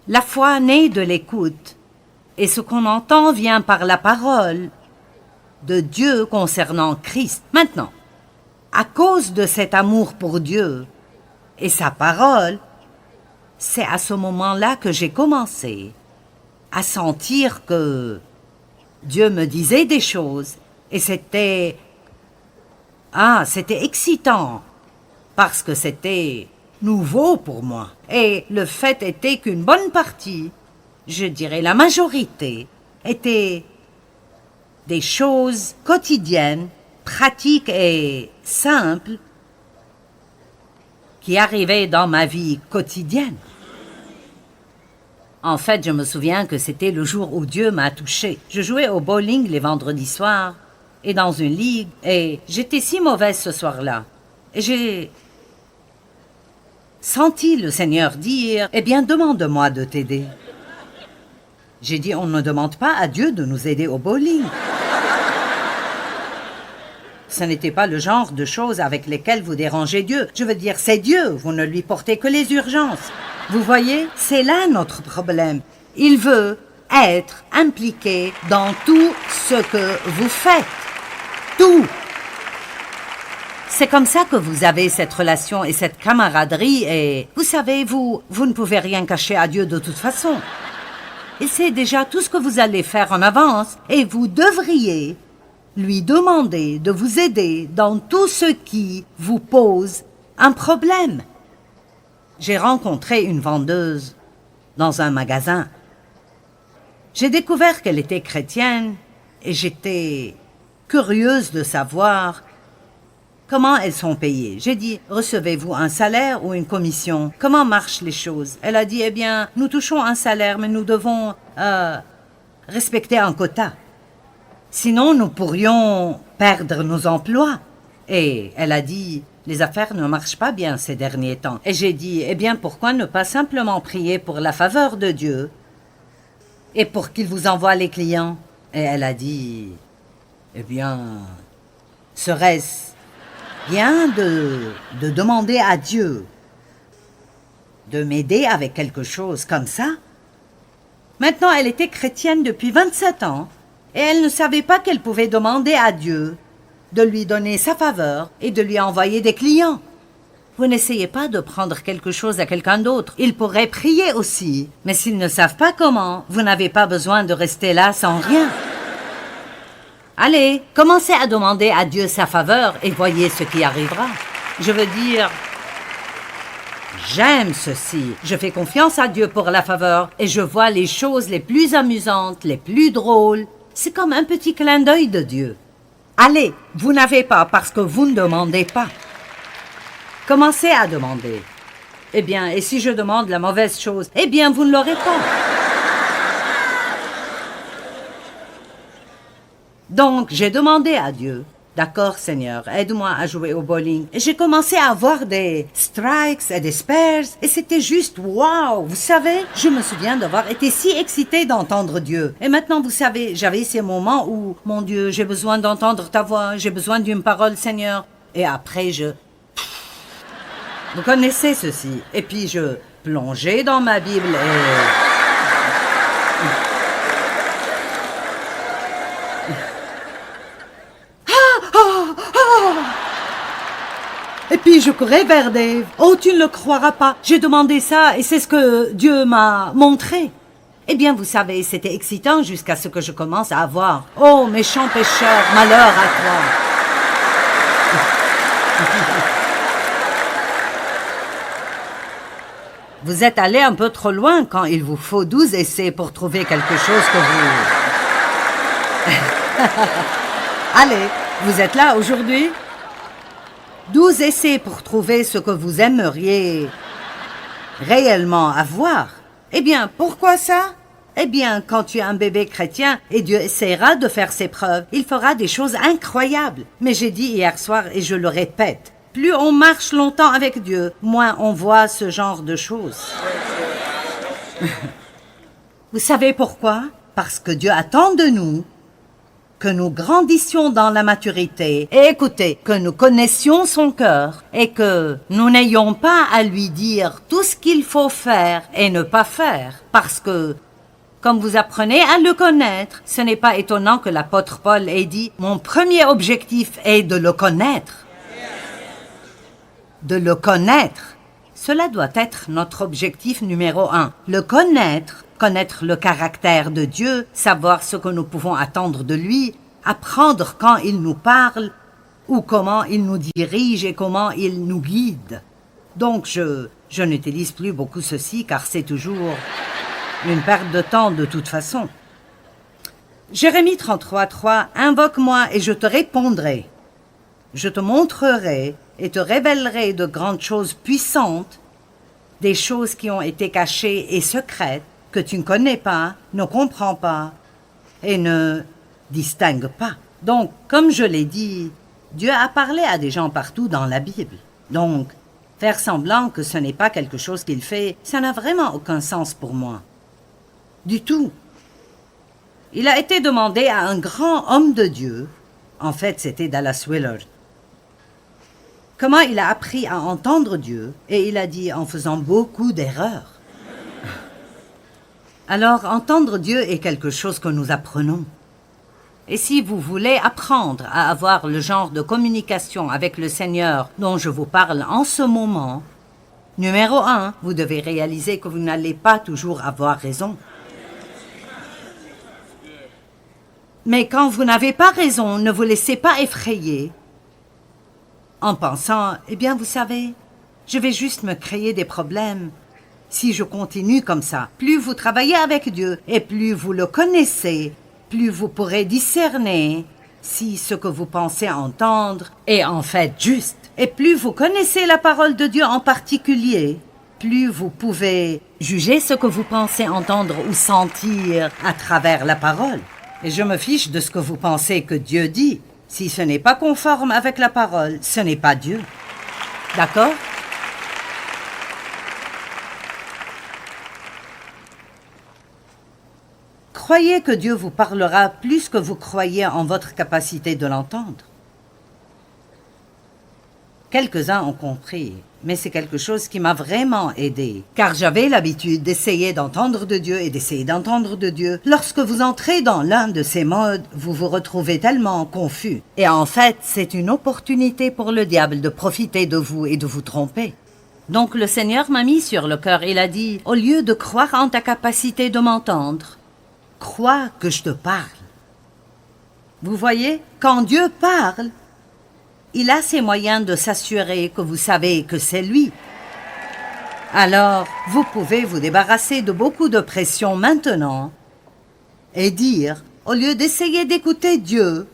B: La foi naît de l'écoute, et ce qu'on entend vient par la parole de Dieu concernant Christ. Maintenant, à cause de cet amour pour Dieu et sa parole, c'est à ce moment-là que j'ai commencé à sentir que Dieu me disait des choses, et c'était excitant. Parce que c'était nouveau pour moi. Et le fait était qu'une bonne partie, je dirais la majorité, étaient des choses quotidiennes, pratiques et simples qui arrivaient dans ma vie quotidienne. En fait, je me souviens que c'était le jour où Dieu m'a touchée. Je jouais au bowling les vendredis soirs et dans une ligue, et j'étais si mauvaise ce soir-là. Et j'ai senti le Seigneur dire « Eh bien, demande-moi de t'aider. » J'ai dit « On ne demande pas à Dieu de nous aider au bowling. » Ce n'était pas le genre de choses avec lesquelles vous dérangez Dieu. Je veux dire, c'est Dieu, vous ne lui portez que les urgences. Vous voyez, c'est là notre problème. Il veut être impliqué dans tout ce que vous faites. Tout. C'est comme ça que vous avez cette relation et cette camaraderie, et vous savez, vous ne pouvez rien cacher à Dieu de toute façon. Il sait déjà tout ce que vous allez faire en avance et vous devriez lui demander de vous aider dans tout ce qui vous pose un problème. J'ai rencontré une vendeuse dans un magasin. J'ai découvert qu'elle était chrétienne et j'étais curieuse de savoir comment elles sont payées. J'ai dit, recevez-vous un salaire ou une commission? Comment marchent les choses? Elle a dit, eh bien, nous touchons un salaire, mais nous devons respecter un quota. Sinon, nous pourrions perdre nos emplois. Et elle a dit, les affaires ne marchent pas bien ces derniers temps. Et j'ai dit, eh bien, pourquoi ne pas simplement prier pour la faveur de Dieu et pour qu'il vous envoie les clients? Et elle a dit, eh bien, serait-ce bien de demander à Dieu de m'aider avec quelque chose comme ça? Maintenant, elle était chrétienne depuis 27 ans et elle ne savait pas qu'elle pouvait demander à Dieu de lui donner sa faveur et de lui envoyer des clients. Vous n'essayez pas de prendre quelque chose à quelqu'un d'autre. Ils pourraient prier aussi, mais s'ils ne savent pas comment, vous n'avez pas besoin de rester là sans rien. Allez, commencez à demander à Dieu sa faveur et voyez ce qui arrivera. Je veux dire, j'aime ceci. Je fais confiance à Dieu pour la faveur et je vois les choses les plus amusantes, les plus drôles. C'est comme un petit clin d'œil de Dieu. Allez, vous n'avez pas parce que vous ne demandez pas. Commencez à demander. Eh bien, et si je demande la mauvaise chose, eh bien, vous ne l'aurez pas. Donc, j'ai demandé à Dieu, d'accord Seigneur, aide-moi à jouer au bowling. Et j'ai commencé à avoir des strikes et des spares, et c'était juste wow. Vous savez, je me souviens d'avoir été si excitée d'entendre Dieu. Et maintenant, vous savez, j'avais ces moments où, mon Dieu, j'ai besoin d'entendre ta voix, j'ai besoin d'une parole, Seigneur. Et après, vous connaissez ceci. Et puis, je plongeais dans ma Bible et... Et puis je courais vers Dave. Oh, tu ne le croiras pas. J'ai demandé ça et c'est ce que Dieu m'a montré. Eh bien, vous savez, c'était excitant jusqu'à ce que je commence à avoir. Oh, méchant pécheur, malheur à toi. Vous êtes allé un peu trop loin quand il vous faut 12 essais pour trouver quelque chose que vous... Allez, vous êtes là aujourd'hui? 12 essais pour trouver ce que vous aimeriez réellement avoir. Eh bien, pourquoi ça? Eh bien, quand tu es un bébé chrétien et Dieu essaiera de faire ses preuves, il fera des choses incroyables. Mais j'ai dit hier soir et je le répète, plus on marche longtemps avec Dieu, moins on voit ce genre de choses. Vous savez pourquoi? Parce que Dieu attend de nous que nous grandissions dans la maturité et écoutez, que nous connaissions son cœur et que nous n'ayons pas à lui dire tout ce qu'il faut faire et ne pas faire. Parce que, comme vous apprenez à le connaître, ce n'est pas étonnant que l'apôtre Paul ait dit « Mon premier objectif est de le connaître. » De le connaître. Cela doit être notre objectif numéro 1. Le connaître le caractère de Dieu, savoir ce que nous pouvons attendre de lui, apprendre quand il nous parle ou comment il nous dirige et comment il nous guide. Donc je n'utilise plus beaucoup ceci car c'est toujours une perte de temps de toute façon. Jérémie 33:3, invoque-moi et je te répondrai. Je te montrerai et te révélerai de grandes choses puissantes, des choses qui ont été cachées et secrètes, que tu ne connais pas, ne comprends pas et ne distingues pas. Donc, comme je l'ai dit, Dieu a parlé à des gens partout dans la Bible. Donc, faire semblant que ce n'est pas quelque chose qu'il fait, ça n'a vraiment aucun sens pour moi. Du tout. Il a été demandé à un grand homme de Dieu, en fait c'était Dallas Willard, comment il a appris à entendre Dieu, et il a dit en faisant beaucoup d'erreurs. Alors, entendre Dieu est quelque chose que nous apprenons. Et si vous voulez apprendre à avoir le genre de communication avec le Seigneur dont je vous parle en ce moment, numéro 1, vous devez réaliser que vous n'allez pas toujours avoir raison. Mais quand vous n'avez pas raison, ne vous laissez pas effrayer en pensant, eh bien, vous savez, je vais juste me créer des problèmes. Si je continue comme ça, plus vous travaillez avec Dieu et plus vous le connaissez, plus vous pourrez discerner si ce que vous pensez entendre est en fait juste. Et plus vous connaissez la parole de Dieu en particulier, plus vous pouvez juger ce que vous pensez entendre ou sentir à travers la parole. Et je me fiche de ce que vous pensez que Dieu dit. Si ce n'est pas conforme avec la parole, ce n'est pas Dieu. D'accord? Croyez que Dieu vous parlera plus que vous croyez en votre capacité de l'entendre. Quelques-uns ont compris, mais c'est quelque chose qui m'a vraiment aidé, car j'avais l'habitude d'essayer d'entendre de Dieu et d'essayer d'entendre de Dieu. Lorsque vous entrez dans l'un de ces modes, vous vous retrouvez tellement confus. Et en fait, c'est une opportunité pour le diable de profiter de vous et de vous tromper. Donc le Seigneur m'a mis sur le cœur, il a dit, au lieu de croire en ta capacité de m'entendre, crois que je te parle. Vous voyez, quand Dieu parle, il a ses moyens de s'assurer que vous savez que c'est lui. Alors, vous pouvez vous débarrasser de beaucoup de pression maintenant et dire, au lieu d'essayer d'écouter Dieu,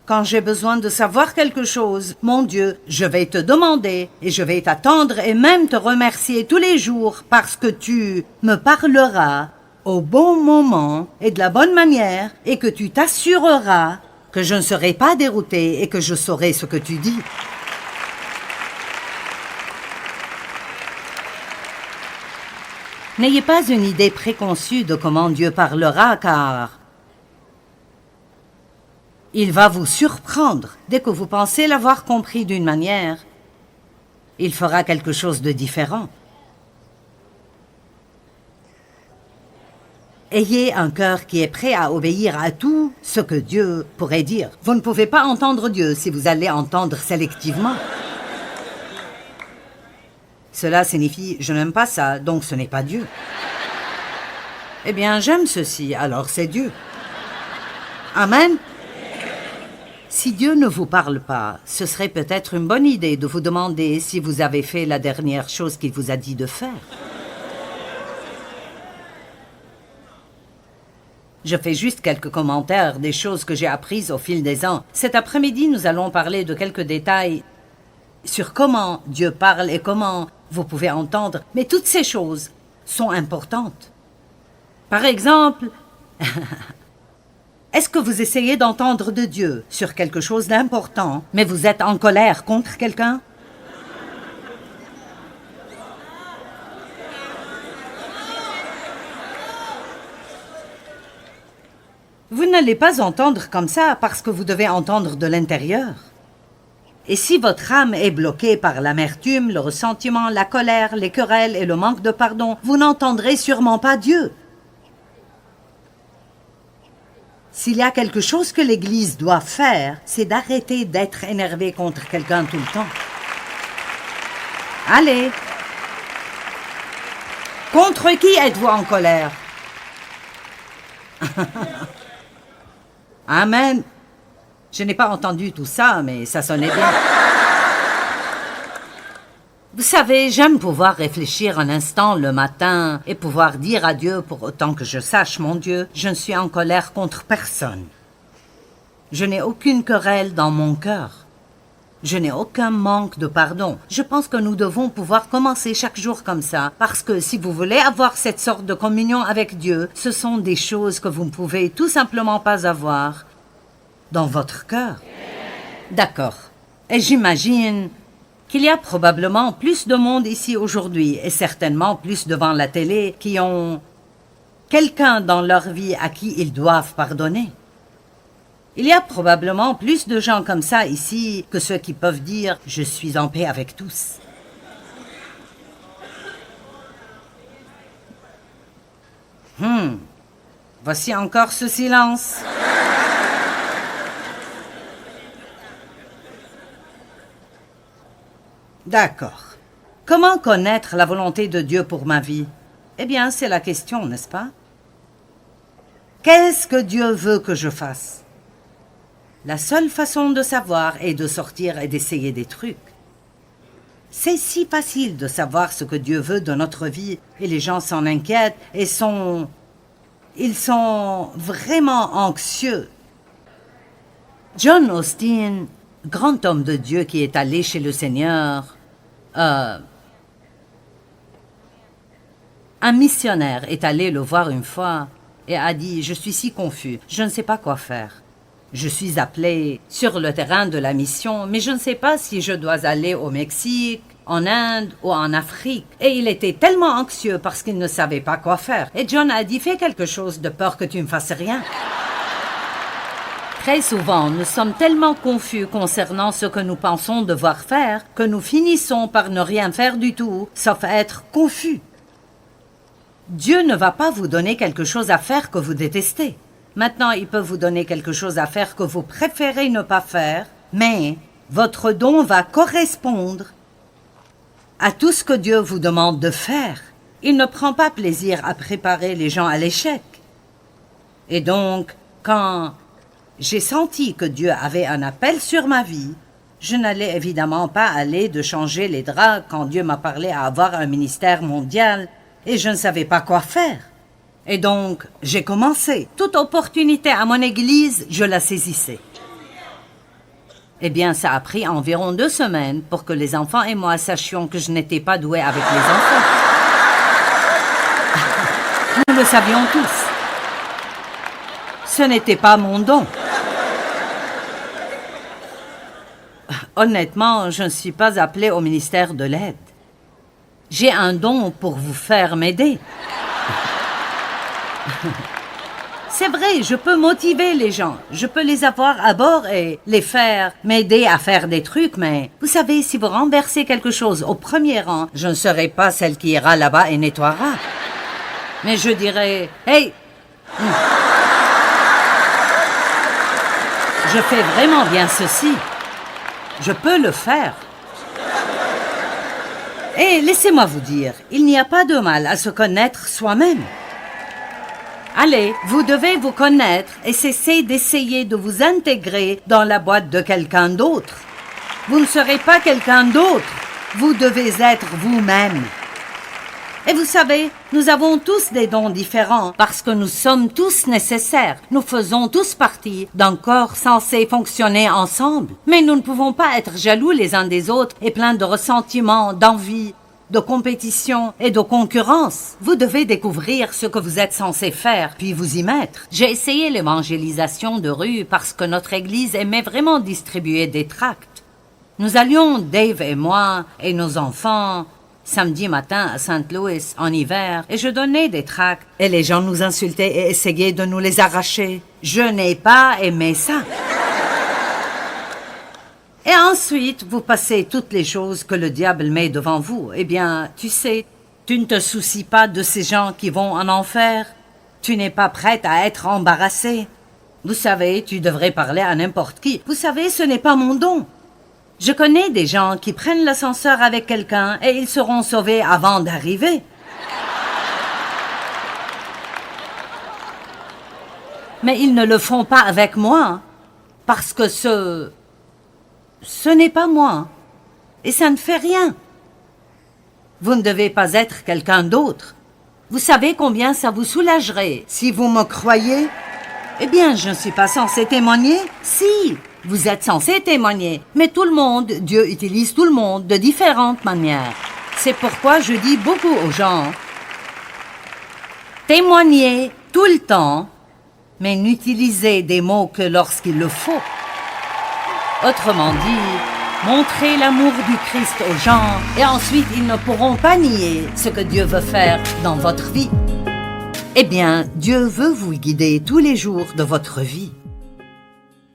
B: quand j'ai besoin de savoir quelque chose, mon Dieu, je vais te demander et je vais t'attendre et même te remercier tous les jours parce que tu me parleras au bon moment et de la bonne manière et que tu t'assureras que je ne serai pas dérouté et que je saurai ce que tu dis. N'ayez pas une idée préconçue de comment Dieu parlera, car il va vous surprendre. Dès que vous pensez l'avoir compris d'une manière, il fera quelque chose de différent. Ayez un cœur qui est prêt à obéir à tout ce que Dieu pourrait dire. Vous ne pouvez pas entendre Dieu si vous allez entendre sélectivement. Cela signifie « je n'aime pas ça, donc ce n'est pas Dieu ». Eh bien, j'aime ceci, alors c'est Dieu. Amen. Si Dieu ne vous parle pas, ce serait peut-être une bonne idée de vous demander si vous avez fait la dernière chose qu'il vous a dit de faire. Je fais juste quelques commentaires des choses que j'ai apprises au fil des ans. Cet après-midi, nous allons parler de quelques détails sur comment Dieu parle et comment vous pouvez entendre. Mais toutes ces choses sont importantes. Par exemple, est-ce que vous essayez d'entendre de Dieu sur quelque chose d'important, mais vous êtes en colère contre quelqu'un? Vous n'allez pas entendre comme ça parce que vous devez entendre de l'intérieur. Et si votre âme est bloquée par l'amertume, le ressentiment, la colère, les querelles et le manque de pardon, vous n'entendrez sûrement pas Dieu. S'il y a quelque chose que l'Église doit faire, c'est d'arrêter d'être énervé contre quelqu'un tout le temps. Allez! Contre qui êtes-vous en colère? Amen. Je n'ai pas entendu tout ça, mais ça sonnait bien. Vous savez, j'aime pouvoir réfléchir un instant le matin et pouvoir dire à Dieu, pour autant que je sache, mon Dieu, je ne suis en colère contre personne. Je n'ai aucune querelle dans mon cœur. Je n'ai aucun manque de pardon. Je pense que nous devons pouvoir commencer chaque jour comme ça, parce que si vous voulez avoir cette sorte de communion avec Dieu, ce sont des choses que vous ne pouvez tout simplement pas avoir dans votre cœur. D'accord. Et j'imagine qu'il y a probablement plus de monde ici aujourd'hui, et certainement plus devant la télé, qui ont quelqu'un dans leur vie à qui ils doivent pardonner. Il y a probablement plus de gens comme ça ici que ceux qui peuvent dire « je suis en paix avec tous ». Voici encore ce silence. D'accord. Comment connaître la volonté de Dieu pour ma vie? Eh bien, c'est la question, n'est-ce pas? Qu'est-ce que Dieu veut que je fasse? La seule façon de savoir est de sortir et d'essayer des trucs. C'est si facile de savoir ce que Dieu veut de notre vie et les gens s'en inquiètent et ils sont vraiment anxieux. John Austin, grand homme de Dieu qui est allé chez le Seigneur, un missionnaire est allé le voir une fois et a dit « Je suis si confus, je ne sais pas quoi faire. Je suis appelé sur le terrain de la mission, mais je ne sais pas si je dois aller au Mexique, en Inde ou en Afrique. » Et il était tellement anxieux parce qu'il ne savait pas quoi faire. Et John a dit « Fais quelque chose de peur que tu ne fasses rien. » Très souvent, nous sommes tellement confus concernant ce que nous pensons devoir faire que nous finissons par ne rien faire du tout, sauf être confus. Dieu ne va pas vous donner quelque chose à faire que vous détestez. Maintenant, il peut vous donner quelque chose à faire que vous préférez ne pas faire, mais votre don va correspondre à tout ce que Dieu vous demande de faire. Il ne prend pas plaisir à préparer les gens à l'échec. Et donc, quand j'ai senti que Dieu avait un appel sur ma vie, je n'allais évidemment pas aller de changer les draps quand Dieu m'a parlé à avoir un ministère mondial et je ne savais pas quoi faire. Et donc, j'ai commencé. Toute opportunité à mon église, je la saisissais. Eh bien, ça a pris environ 2 semaines pour que les enfants et moi sachions que je n'étais pas douée avec les enfants. Nous le savions tous. Ce n'était pas mon don. Honnêtement, je ne suis pas appelée au ministère de l'aide. J'ai un don pour vous faire m'aider. C'est vrai, je peux motiver les gens, je peux les avoir à bord et les faire m'aider à faire des trucs, mais vous savez, si vous renversez quelque chose au premier rang, je ne serai pas celle qui ira là-bas et nettoiera. Mais je dirais, hey, je fais vraiment bien ceci, je peux le faire. Et laissez-moi vous dire, il n'y a pas de mal à se connaître soi-même. Allez, vous devez vous connaître et cesser d'essayer de vous intégrer dans la boîte de quelqu'un d'autre. Vous ne serez pas quelqu'un d'autre. Vous devez être vous-même. Et vous savez, nous avons tous des dons différents parce que nous sommes tous nécessaires. Nous faisons tous partie d'un corps censé fonctionner ensemble. Mais nous ne pouvons pas être jaloux les uns des autres et pleins de ressentiments, d'envie, de compétition et de concurrence. Vous devez découvrir ce que vous êtes censé faire, puis vous y mettre. J'ai essayé l'évangélisation de rue parce que notre église aimait vraiment distribuer des tracts. Nous allions, Dave et moi, et nos enfants, samedi matin à St. Louis, en hiver, et je donnais des tracts, et les gens nous insultaient et essayaient de nous les arracher. Je n'ai pas aimé ça. Et ensuite, vous passez toutes les choses que le diable met devant vous. Eh bien, tu sais, tu ne te soucies pas de ces gens qui vont en enfer. Tu n'es pas prête à être embarrassée. Vous savez, tu devrais parler à n'importe qui. Vous savez, ce n'est pas mon don. Je connais des gens qui prennent l'ascenseur avec quelqu'un et ils seront sauvés avant d'arriver. Mais ils ne le font pas avec moi, parce que ce n'est pas moi, et ça ne fait rien. Vous ne devez pas être quelqu'un d'autre. Vous savez combien ça vous soulagerait si vous me croyez? Eh bien, je ne suis pas censée témoigner. Si, vous êtes censé témoigner, mais tout le monde, Dieu utilise tout le monde de différentes manières. C'est pourquoi je dis beaucoup aux gens, témoignez tout le temps, mais n'utilisez des mots que lorsqu'il le faut. Autrement dit, montrez l'amour du Christ aux gens et ensuite ils ne pourront pas nier ce que Dieu veut faire dans votre vie. Eh bien, Dieu veut vous guider tous les jours de votre vie.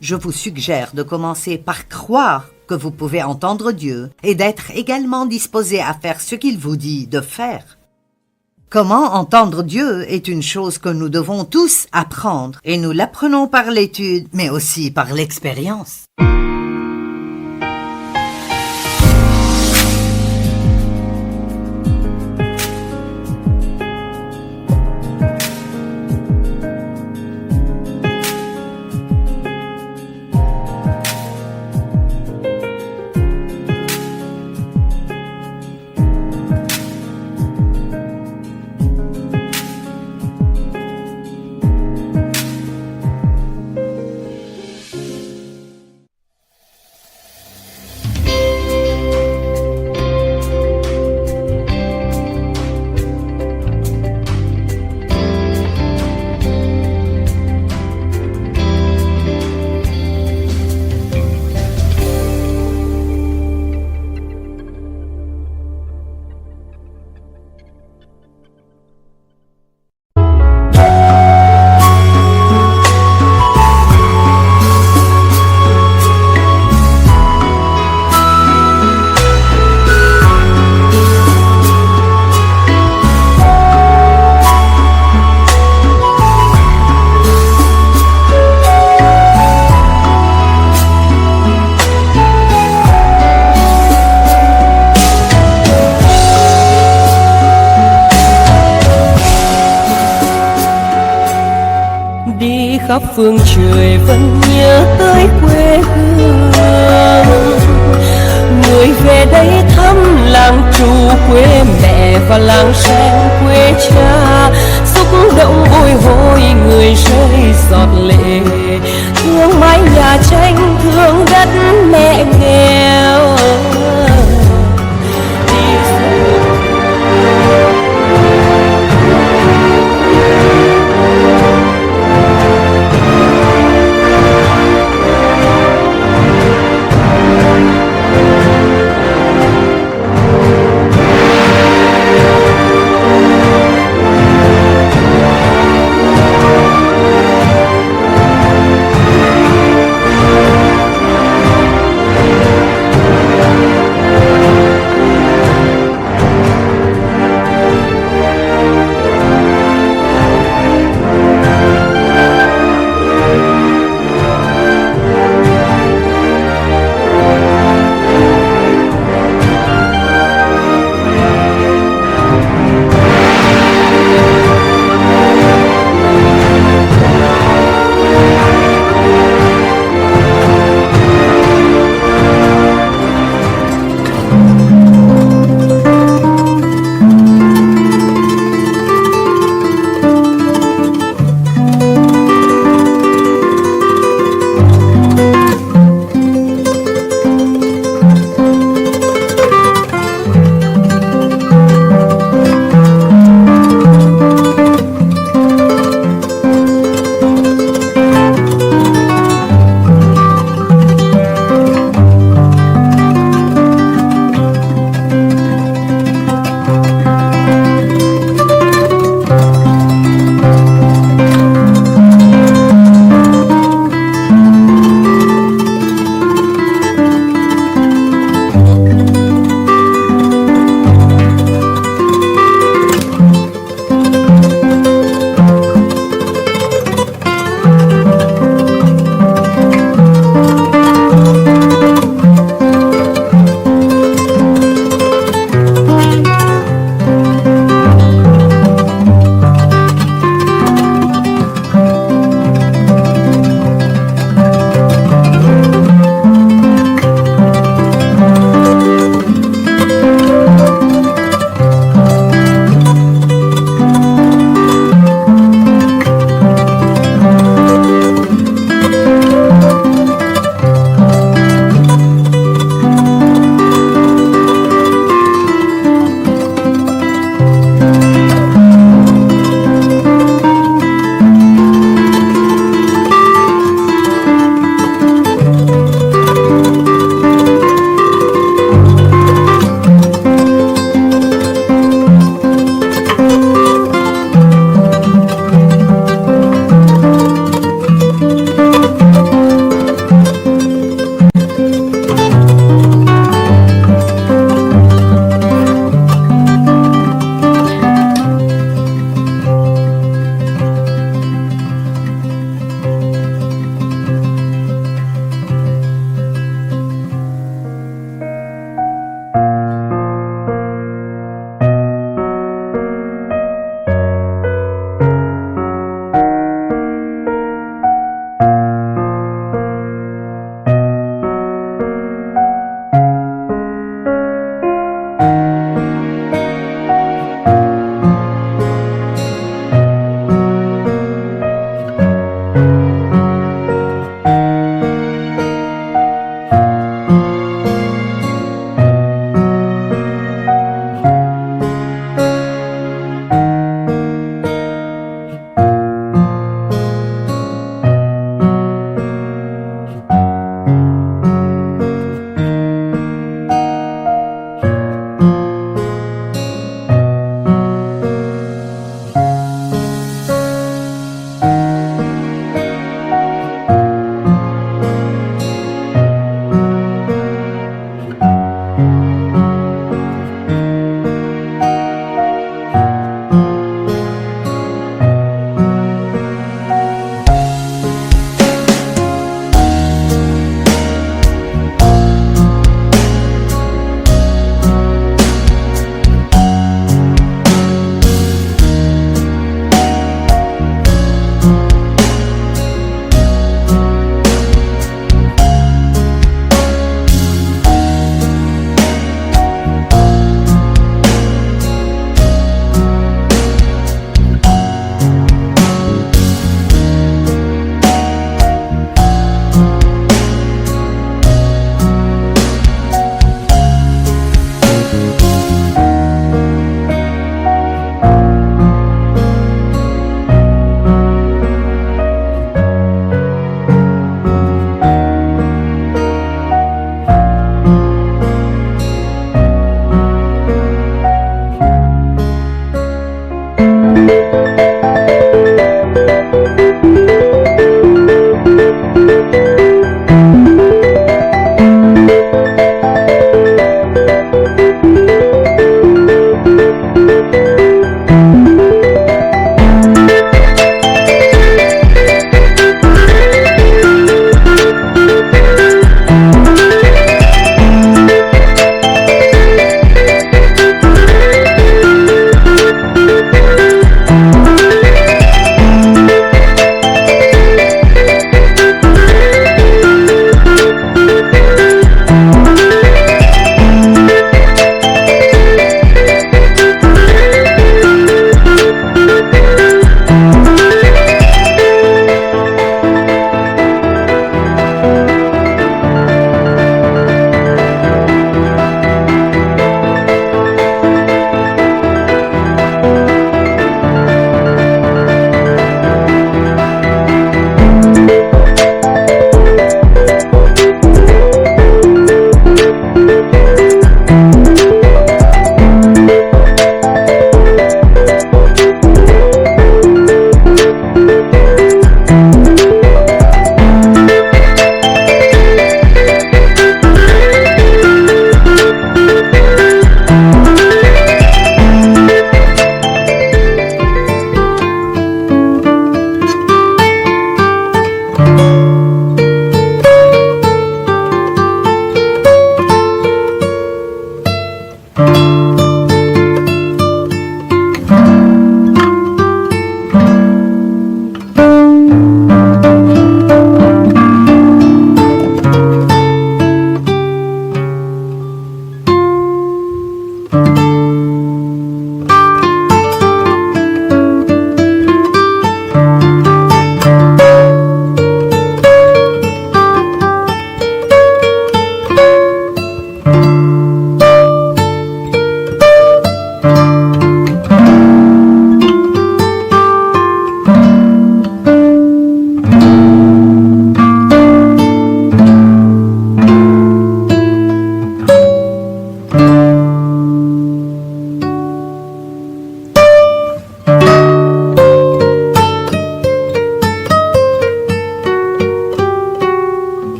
B: Je vous suggère de commencer par croire que vous pouvez entendre Dieu et d'être également disposé à faire ce qu'il vous dit de faire. Comment entendre Dieu est une chose que nous devons tous apprendre et nous l'apprenons par l'étude mais aussi par l'expérience.
C: khắp phương trời vẫn nhớ tới quê hương. Người về đây thăm làng Trù quê mẹ và làng Sen quê cha, xúc động bồi hồi người rơi giọt lệ, thương mái nhà tranh thương đất mẹ nghèo.